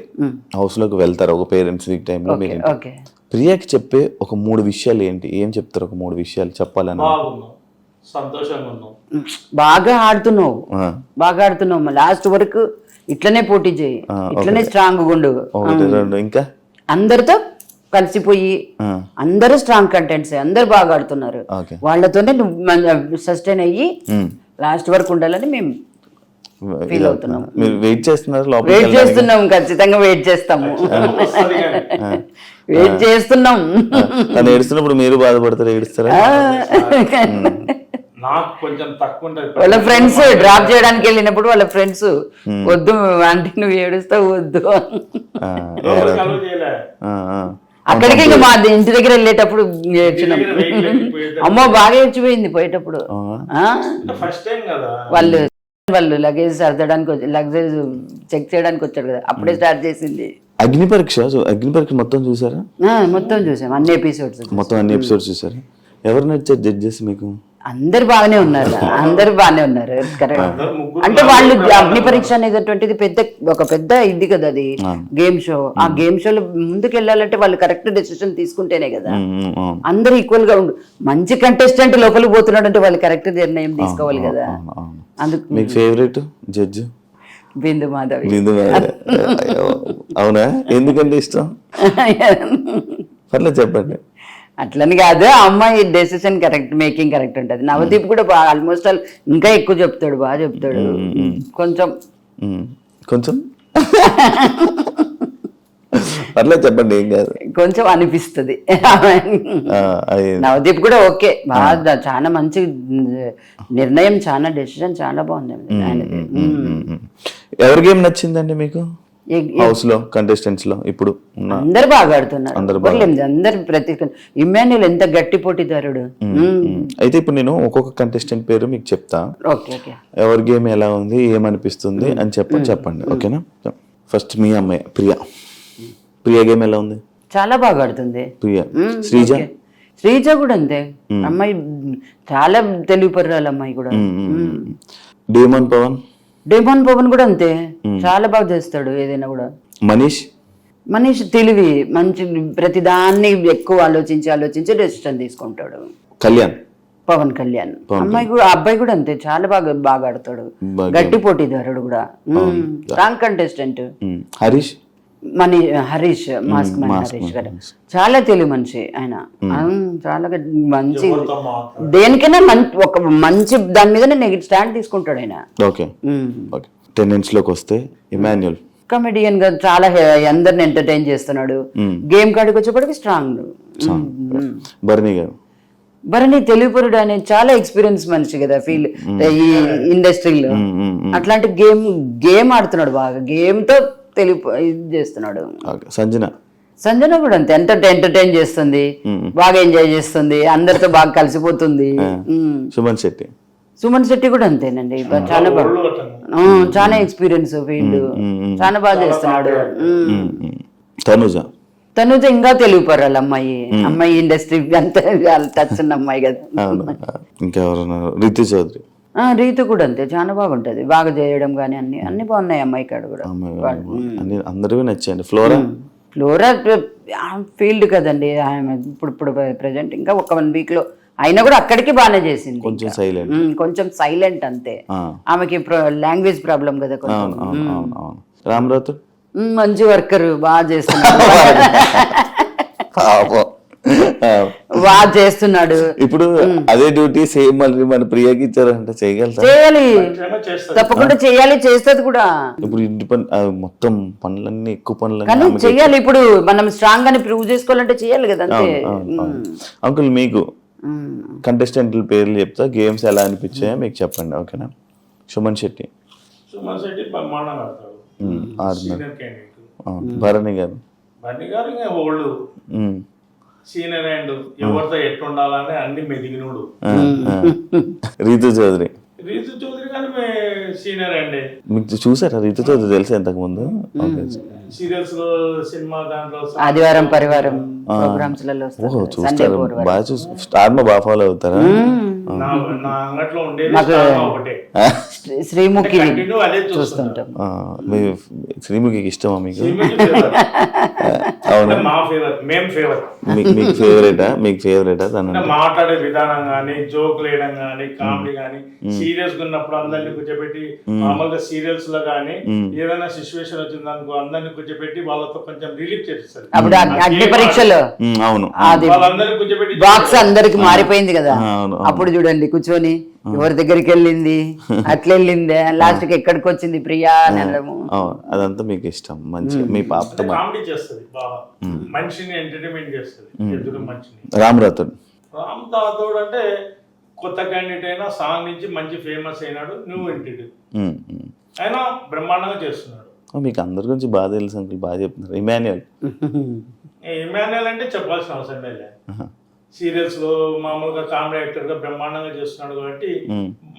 హౌస్ లోకి వెళ్తారు ఒక పేరెంట్స్ వీక్ టైంలో మీరు ఓకే. ప్రియాకి చెప్పే ఒక 3 విషయాలు ఏంటి? ఏం చెప్తారు? ఒక 3 విషయాలు చెప్పాలని. బాగున్నాం, సంతోషంగా ఉన్నాం, బాగా ఆడుతున్నావు లాస్ట్ వరకు ఇట్లనే పోటీ చేయి, ఇట్లనే స్ట్రాంగ్ గుండు, 1 2 ఇంకా అందరితో కలిసిపోయి అందరూ స్ట్రాంగ్ కంటెంట్స్, అందరు బాగా ఆడుతున్నారు, వాళ్ళతోనే నువ్వు సస్టైన్ అయ్యి లాస్ట్ వరకు ఉండాలని మేము ఫీల్ అవుతున్నాం. మీరు వెయిట్ చేస్తున్నారు? వెయిట్ చేస్తున్నాం, ఖచ్చితంగా వెయిట్ చేస్తాము, వెయిట్ చేస్తున్నాం. తను ఏడుస్తున్నప్పుడు మీరు బాధపడతారు, ఏడుస్తారా? నాకు కొంచెం తక్కువ ఉంటుంది. వాళ్ళ ఫ్రెండ్స్ డ్రాప్ చేయడానికి వెళ్ళినప్పుడు వాళ్ళ ఫ్రెండ్స్ వద్దు అంటే నువ్వు ఏడుస్తావు వద్దు, అక్కడికి ఇంకా మా ఇంటి దగ్గర వెళ్ళేటప్పుడు ఏడ్చినాం. అమ్మో బాగా ఏడ్చిపోయింది పోయేటప్పుడు. ఫస్ట్ టైం కదా వాళ్ళు లగేజ్ సర్దడానికి లగేజ్ చెక్ చేయడానికి వచ్చాడు కదా, అప్పుడే స్టార్ట్ చేసింది. అగ్ని పరీక్ష మొత్తం చూసారా? మొత్తం చూసాం, అన్ని ఎపిసోడ్స్ మొత్తం అన్ని ఎపిసోడ్స్ చూసారా? ఎవరు నచ్చారు జడ్జెస్ మీకు? అందరు బాగానే ఉన్నారు, కరెక్ట్. అంటే వాళ్ళు అగ్ని పరీక్ష అనేటువంటిది ఒక పెద్ద ఇది కదా, అది గేమ్ షో. ఆ గేమ్ షోలో ముందుకు వెళ్ళాలంటే వాళ్ళు కరెక్ట్ డెసిషన్ తీసుకుంటేనే కదా అందరు ఈక్వల్ గా ఉండు. మంచి కంటెస్టెంట్ లోపలికి పోతున్నాడు అంటే వాళ్ళు కరెక్ట్ నిర్ణయం తీసుకోవాలి కదా. అందుకు మీకు ఫేవరెట్ జడ్జ్ బిందు మాధవి. అవునా? ఎందుకంటే ఇష్టం? పర్లేదు చెప్పండి. అట్లని కాదు, అమ్మాయి డెసిషన్ మేకింగ్ కరెక్ట్ ఉంటుంది. నవదీప్ కూడా ఆల్మోస్ట్ ఇంకా ఎక్కువ చెప్తాడు, బాగా చెప్తాడు. కొంచెం పర్లేదు చెప్పండి, ఏం కాదు. కొంచెం అనిపిస్తుంది. నవదీప్ కూడా ఓకే, బాగా చాలా మంచి నిర్ణయం, చాలా డెసిషన్ చాలా బాగుంది ఆయనది. ఎవరి గేమ్ నచ్చిందండి మీకు హౌస్ లో కంటెస్టెంట్స్ లో? ఇప్పుడు అందరు బాగా ఆడుతున్నారు, అందరు ప్రతి ఇమ్మాన్యుల్ ఎంత గట్టి పోటీదారుడు. అయితే ఇప్పుడు నేను ఒక్కొక్క కంటెస్టెంట్ పేరు మీకు చెప్తా, ఎవరి గేమ్ ఎలా ఉంది, ఏమనిపిస్తుంది అని చెప్పండి, ఓకేనా? ఫస్ట్ మీ అమ్మాయి ప్రియా గేమ్ ఎలా ఉంది? చాలా బాగా ఆడుతుంది ప్రియా. శ్రీజ కూడా అంతే, అమ్మాయి చాలా తెలివిపర్రాలు అమ్మాయి కూడా. డేమన్ పవన్ కూడా అంతే, చాలా బాగా చేస్తాడు ఏదైనా కూడా. మనీష్ తెలివి మంచి, ప్రతిదాన్ని ఎక్కువ ఆలోచించి డెసిషన్ తీసుకుంటాడు. పవన్ కళ్యాణ్ అబ్బాయి కూడా అంతే, చాలా బాగా ఆడతాడు, గట్టి పోటీదారుడు కూడా, strong contestant. Harish mask Harish గారు చాలా తెలివి మనిషి ఆయన, చాలా మంచి, దేనికైనా ఒక మంచి దాని మీద స్టాండ్ తీసుకుంటాడు ఆయన. లోకి వస్తే ఇమాన్యుల్ కమెడియన్ గా చాలా అందరిని ఎంటర్టైన్ చేస్తున్నాడు. గేమ్ కాడికి వచ్చేప్పటికి స్ట్రాంగ్. భరణి తెలివిపరుడు అనే చాలా ఎక్స్పీరియన్స్ మనిషి కదా ఫీల్ ఈ ఇండస్ట్రీలో. అట్లాంటి గేమ్ ఆడుతున్నాడు బాగా, గేమ్ తో ఇది చేస్తున్నాడు. సంజన కూడా అంతే, ఎంటర్టైన్ చేస్తుంది, బాగా ఎంజాయ్ చేస్తుంది, అందరితో బాగా కలిసిపోతుంది. సుమన్ శెట్టి కూడా అంతేనండి, చాలా బాగా, చాలా ఎక్స్పీరియన్స్ ఫీల్డ్, చాలా బాగా చేస్తున్నాడు. తనుజ ఇంకా తెలివిపరాలి అమ్మాయి ఇండస్ట్రీ అంతా టచ్ ఉన్న అమ్మాయి కదా. రీతు కూడా అంతే, చాలా బాగుంటది, బాగా చేయడం కానీ అన్ని బాగున్నాయి అమ్మాయి కాడ కూడా. అందరూ నచ్చాయండి. ఫ్లోరా ఫీల్డ్ కదండి ఇప్పుడు ప్రెసెంట్, ఇంకా ఒక 1 వీక్ లో అయినా కూడా అక్కడికి బాగానే చేసింది. కొంచెం సైలెంట్ అంతే, ఆమెకి లాంగ్వేజ్ ప్రాబ్లం కదా కొంచెం. రామరాథోడ్ మంచి వర్కర్, బాగా చేస్తున్నాడు, బాగా చేస్తున్నాడు. ఇప్పుడు అదే డ్యూటీ సేమ్ మళ్ళీ మన ప్రియాకి ఇచ్చారంటే చేయాలి, తప్పకుండా చేయాలి, చేస్తుంది కూడా. ఇప్పుడు ఇంటి పని మొత్తం పనులన్నీ ఎక్కువ పనులు కానీ చెయ్యాలి. ఇప్పుడు మనం స్ట్రాంగ్ అని ప్రూవ్ చేసుకోవాలంటే చెయ్యాలి కదా అంతే. అంకుల్ మీకు కంటెస్టెంట్ల పేర్లు చెప్తా, గేమ్స్ ఎలా అనిపించాయో మీకు చెప్పండి, ఓకేనా? సుమన్ శెట్టి భరణి గారు సీనియర్ అండ్ ఎవరితో ఎట్లుండాలని అన్ని మెదిగినోడు. రీతు చౌదరి కానీ సీనియర్ అండి. మీకు చూసారా రీతు చౌదరి? తెలుసా ఇంతకు ముందు? సీరియల్స్ లో సినిమా దాంట్లో ఆదివారం పరివారం ప్రోగ్రామ్స్ లలో ఓహో సండే చూస్తారు బాగా స్టార్ మా బాగా ఫాలో అవుతారా నా అంగట్లో ఉండేది స్టార్ ఒకటే శ్రీముఖి కంటిన్యూ అదే చూస్తుంటాం. మీ శ్రీముఖికి ఇష్టమా మీకు శ్రీముఖి favourite. అవునా అంటే మా ఫేవర్ మేము ఫేవర్ మీకు ఫేవరెటా తను అంటే మాట్లాడే విధానం గానీ జోకులు వేయడం గానీ కామెడీ గానీ సీరియస్ గా ఉన్నప్పుడు అందరిని కూర్చోబెట్టి మామూలుగా సీరియల్స్ లో గానీ ఏదైనా సిచ్యువేషన్ వచ్చింది అనుకో అందరిని కూర్చోబెట్టి వాళ్ళతో కొంచెం రిలీఫ్ చేస్తారు. అప్పుడు అగ్ని పరీక్షలో అవును అది వాళ్ళందరినీ కూర్చోబెట్టి బాక్స్ అందరికి మారిపోయింది కదా, అవును. అప్పుడు చూడండి కూర్చొని ఎవరి దగ్గరికి వెళ్ళింది అట్లా వెళ్ళిందే లాస్ట్ కి ఎక్కడికి వచ్చింది ప్రియా అని అనడము. అవును అదంతా మీకు ఇష్టం మంచి మీ పాపతో కామెడీ చేస్తుంది బాగా, మనిషిని ఎంటర్టైన్మెంట్ చేస్తుంది ఎదురు మనిషిని. రామ్ రాథోడ్ రామ్ తాతోడు అంటే కొత్త క్యాండిడేట్ అయినా సాంగ్ నుంచి మంచి ఫేమస్ అయినాడు, న్యూ ఎంటిటీ అయినా బ్రహ్మాండంగా చేస్తున్నాడు. మీకు అందరి గురించి బాగా తెలుసు అంకుల్, బాగా చెప్తున్నారు. ఇమాన్యుయల్ ఇమాన్యుయల్ అంటే చెప్పాల్సిన అవసరం లేదు, సీరియల్స్ లో మామూలుగా కామెడీ యాక్టర్ గా బ్రహ్మాండంగా చేస్తున్నాడు కాబట్టి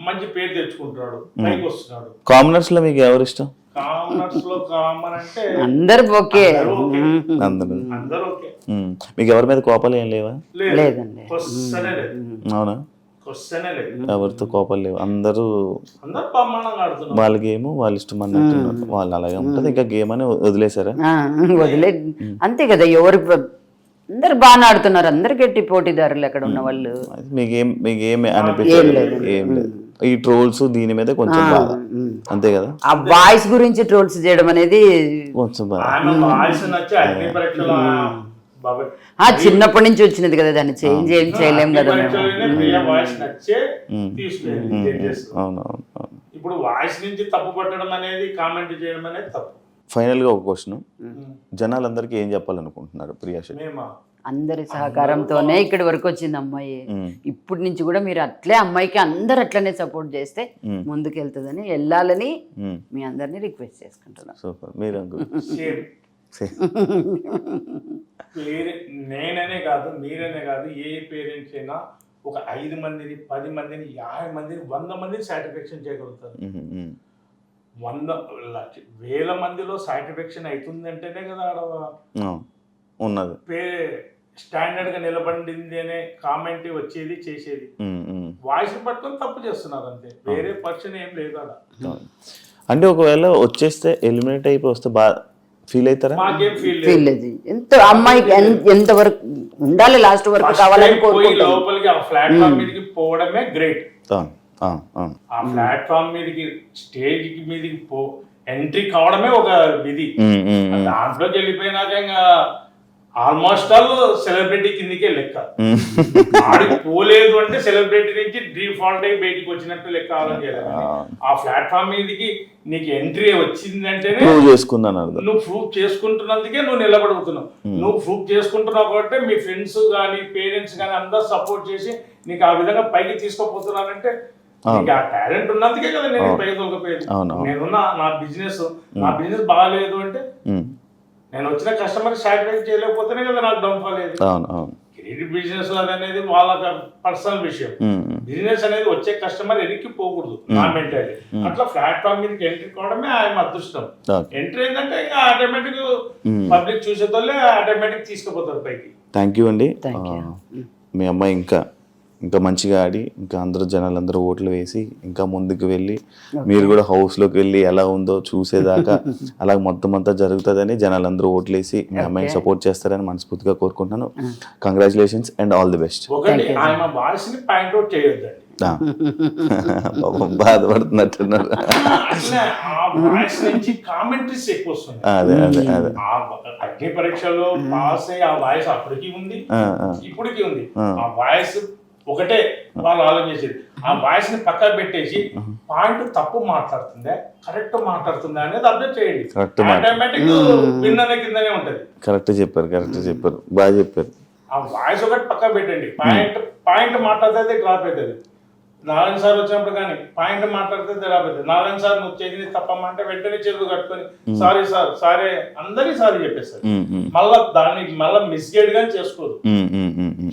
మంచి పేరు తెచ్చుకుంటున్నాడు, పైకి వస్తున్నాడు. కామనర్స్ లో మీకు ఎవరు ఇష్టం? కామనర్స్ లో కామన్ అంటే అందరు ఓకే, అందరూ ఓకే. మీకు ఎవరి మీద కోపాలు ఏం లేవా? లేదండి. క్వశ్చనే లేదు, అవునా? క్వశ్చనే లేదు, ఎవరితో కోపాలు లేవు, అందరూ బ్రహ్మాండంగా ఆడుతున్నారు. వాళ్ళ గేమ్ వాళ్ళ ఇష్టం అన్నట్టు వాళ్ళు అలాగే ఉంటుంది. ఇంకా గేమ్ అని వదిలేసారా? వదిలే అంతే కదా, ఎవరు అందరు బాగా ఆడుతున్నారు, అందరు గట్టి పోటీదారులు అక్కడ ఉన్న వాళ్ళు. మీకేం అనిపించలేదు? ఏం లేదు, ఈ ట్రోల్స్ దీని మీద కొంచెం బాధ అంతే కదా. ఆ వాయిస్ గురించి ట్రోల్స్ చేయడం అనేది కొంచెం బాధ. చిన్నప్పటి నుంచి వచ్చినది కదా, దాన్ని చేంజ్ ఏం చేయలేం కదా. అవునవును. ఇప్పుడు వాయిస్ నుంచి తప్పు పట్టడం అనేది కామెంట్ చేయడం అనేది తప్పు. ఫైనల్ గా ఒక క్వశ్చన్, జనాలందరికీ ఏం చెప్పాలనుకుంటున్నారు ప్రియా శెట్టి? అందరి సహకారంతోనే ఇక్కడి వరకు వచ్చింది అమ్మాయి. ఇప్పటి నుంచి కూడా మీరు అట్లే అమ్మాయికి అందరు అట్లనే సపోర్ట్ చేస్తే ముందుకు వెళ్తుందని వెళ్ళాలని మీ అందరినీ రిక్వెస్ట్ చేసుకుంటున్నాను. సూపర్. మీరు నేననే కాదు మీరనే కాదు, ఏ పేరెంట్స్ అయినా ఒక 5 మందిని 10 మందిని 50 మందిని 100 మందిని సాటిస్ఫాక్షన్ చేయగలుగుతారు. 100,000 మందిలో సాటిస్ఫాక్షన్ అవుతుందంటేనే కదా ఆడ ఉన్నది స్టాండర్డ్ గా నిలబడింది అనే కామెంట్ వచ్చేది చేసేది. వాయిస్ పట్టుకొని తప్పు చేస్తున్నారు అంతే, వేరే పర్సన్ ఏం లేదు అలా. అంటే ఒకవేళ వచ్చేస్తే ఎలిమినేట్ అయిపోయి వస్తే బాగా ఫీల్ అవుతారా? మాకేం ఫీల్ లేదు, ఎంత అమ్మాయికి ఎంత వరకు ఉండాలి లాస్ట్ వరకు కావాలని లోపలికి ఆ ప్లాట్ఫామ్ మీదకి పోవడమే గ్రేట్. ఆ ప్లాట్ఫామ్ మీదకి స్టేజ్ మీదకి ఎంట్రీ కావడమే ఒక విధి. దాంట్లోకి వెళ్ళిపోయినాక ఇంకా ఆల్మోస్ట్ ఆల్ సెలబ్రిటీ కిందకే లెక్క. ఆడికి పోలేదు అంటే సెలబ్రిటీ నుంచి డిఫాల్ట్ అయి బయటికి వచ్చినట్టు లెక్క ఆలోచించాలి. ఆ ప్లాట్ఫామ్ మీదకి నీకు ఎంట్రీ వచ్చిందంటేనే నువ్వు ప్రూఫ్ చేసుకుంటున్నందుకే నువ్వు నిలబడుతున్నావు. నువ్వు ప్రూఫ్ చేసుకుంటున్నావు కాబట్టి మీ ఫ్రెండ్స్ కానీ పేరెంట్స్ కానీ అందరూ సపోర్ట్ చేసి నీకు ఆ విధంగా పైకి తీసుకుపోతున్నానంటే నీకు ఆ టాలెంట్ ఉన్నందుకే కదా నేను పైకి తొలగిపోయేది. నేనున్నా నా బిజినెస్ బాగాలేదు అంటే నేను వచ్చిన కస్టమర్ సాటిస్ఫై చేయలేకపోతేనే కదా నాకు డౌన్ఫాల్ అయ్యేది. క్రెడిట్ బిజినెస్ అనేది వాళ్ళ పర్సనల్ విషయం. బిజినెస్ అనేది వచ్చే కస్టమర్ ఎన్నికి పోకూడదు నా మెంటాలిటీ. అట్లా ప్లాట్ఫామ్ మీదకి ఎంట్రీ కావడమే ఆయన అదృష్టం. ఎంట్రీ ఏంటంటే ఇంకా ఆటోమేటిక్ పబ్లిక్ చూసేతోళ్ళే ఆటోమేటిక్ తీసుకుపోతారు పైకి. థ్యాంక్ యూ అండి. మీ అమ్మాయి ఇంకా మంచిగా ఆడి ఇంకా అందరూ జనాలందరూ ఓట్లు వేసి ఇంకా ముందుకు వెళ్ళి మీరు కూడా హౌస్లోకి వెళ్ళి ఎలా ఉందో చూసేదాకా అలా మొత్తం అంతా జరుగుతుందని జనాలందరూ ఓట్లు వేసి మీ అమ్మాయిని సపోర్ట్ చేస్తారని మనస్ఫూర్తిగా కోరుకుంటున్నాను. Congratulations and all the best. బాధపడుతున్నట్టున్నారు. అదే అదే అదే అగ్ని పరీక్షలో పాస్ అయ్యి ఆ వాయిస్ అప్పటికి ఉంది ఇప్పటికి ఉంది. ఆ వాయిస్ ఒకటే వాళ్ళు ఆలోచించేది. ఆ వాయిస్ ని పక్కన పెట్టేసి పాయింట్ తప్పు మాట్లాడుతుందా కరెక్ట్ మాట్లాడుతుందా అనేది అర్థం చేయండి. ఆటోమేటిక్ విన్ననే కిందనే ఉంటది. కరెక్ట్ చెప్పారు బాగా చెప్పారు. ఆ వాయిస్ ఒకటి పక్కన పెట్టండి, పాయింట్ మాట్లాడితే డ్రాప్ అవుతుంది. నారాయణ సార్ వచ్చినప్పుడు కానీ పాయింట్ మాట్లాడితే డ్రాప్ అవుతుంది. నారాయణ సార్ నువ్వు చేసింది తప్పమంటే వెంటనే చేతులు కట్టుకొని సారీ సార్ సారీ అందరి సారీ చెప్పేస్తారు. మళ్ళా దాన్ని మళ్ళీ మిస్గైడ్ గా చేసుకోదు,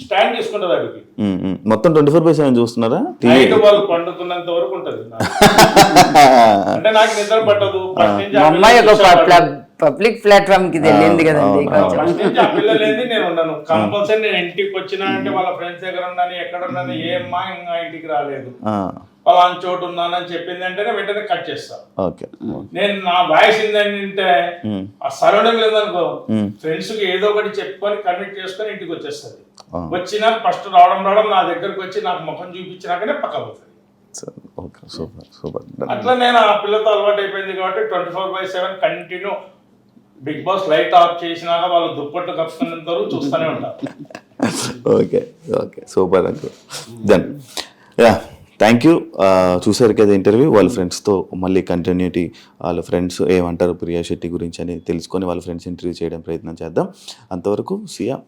స్టాండ్ తీసుకుంటది. వారికి మొత్తం 24/7 చూస్తున్నారా? నైట్ వాళ్ళు పండుతున్నంత వరకు ఉంటది. అంటే నాకు నిద్ర పట్టదు. పబ్లిక్ ప్లాట్ఫామ్ కి వెళ్ళింది కదండి కొంచెం. ఫస్ట్ నుంచి ఆ పిల్లలేంది నేను ఉండను కంపల్సరీ. నేను ఇంటికి వచ్చినా అంటే వాళ్ళ ఫ్రెండ్స్ దగ్గర ఉన్నాను, ఎక్కడ ఉన్నాను, ఏమ్మా ఇంకా ఇంటికి రాలేదు, పలానా చోటు ఉన్నానని చెప్పింది అంటేనే వెంటనే కట్ చేస్తా. ఓకే. నేను నా వాయిస్ ఏంటంటే ఆ సరౌండింగ్ లేదనుకో ఫ్రెండ్స్ కి ఏదో ఒకటి చెప్పుకొని కన్విట్ చేసుకొని ఇంటికి వచ్చేస్తుంది. వచ్చినా ఫస్ట్ రావడం నా దగ్గరకు వచ్చి నాకు ముఖం చూపించినాకనే పక్క పోతుంది. Okay, super super. అట్లా నేను ఆ పిల్లతో అలవాటు అయిపోయింది కాబట్టి 24/7 continue Bigg Boss light off చేసినాక వాళ్ళు దుప్పట్టు కప్పుకున్నంత వరకు చూస్తూనే ఉంటారు. Okay okay, super uncle. Then yeah, thank you. చూసారు కదా ఇంటర్వ్యూ. వాళ్ళ ఫ్రెండ్స్తో మళ్ళీ కంటిన్యూటీ, వాళ్ళ ఫ్రెండ్స్ ఏమంటారు ప్రియా శెట్టి గురించి అని తెలుసుకొని వాళ్ళ ఫ్రెండ్స్ ఇంటర్వ్యూ చేయడం ప్రయత్నం చేద్దాం. అంతవరకు see ya,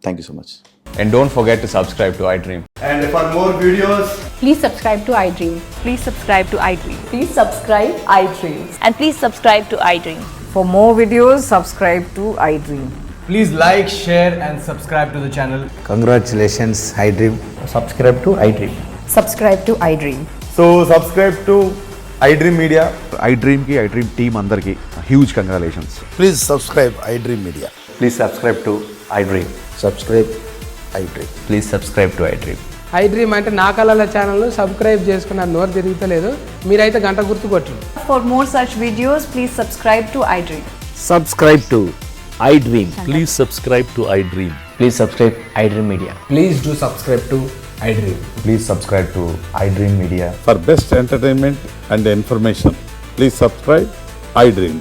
thank you so much. And don't forget to subscribe to iDream. And for more videos, Please subscribe to iDream. Please subscribe to iDream. Please subscribe iDream. And please subscribe to iDream. For more videos, subscribe to iDream. please like, share, and subscribe to the channel. Congratulations, iDream. Subscribe to iDream. Subscribe to iDream. So subscribe to iDream Media. iDream ki iDream team andarki huge congratulations. Please subscribe iDream Media. Please subscribe to iDream. Subscribe iDream. Please subscribe to iDream. iDream అంటే నా కళల channel subscribe చేసుకున్న నోరు తిరుగుతలేదు, మీరైతే గంట గుర్తు కొట్టండి. For more such videos, please subscribe to iDream. Subscribe to iDream. Please subscribe to iDream. Please subscribe iDream Media. Please do subscribe to iDream. Please subscribe to iDream Media. For best entertainment and information, please subscribe iDream.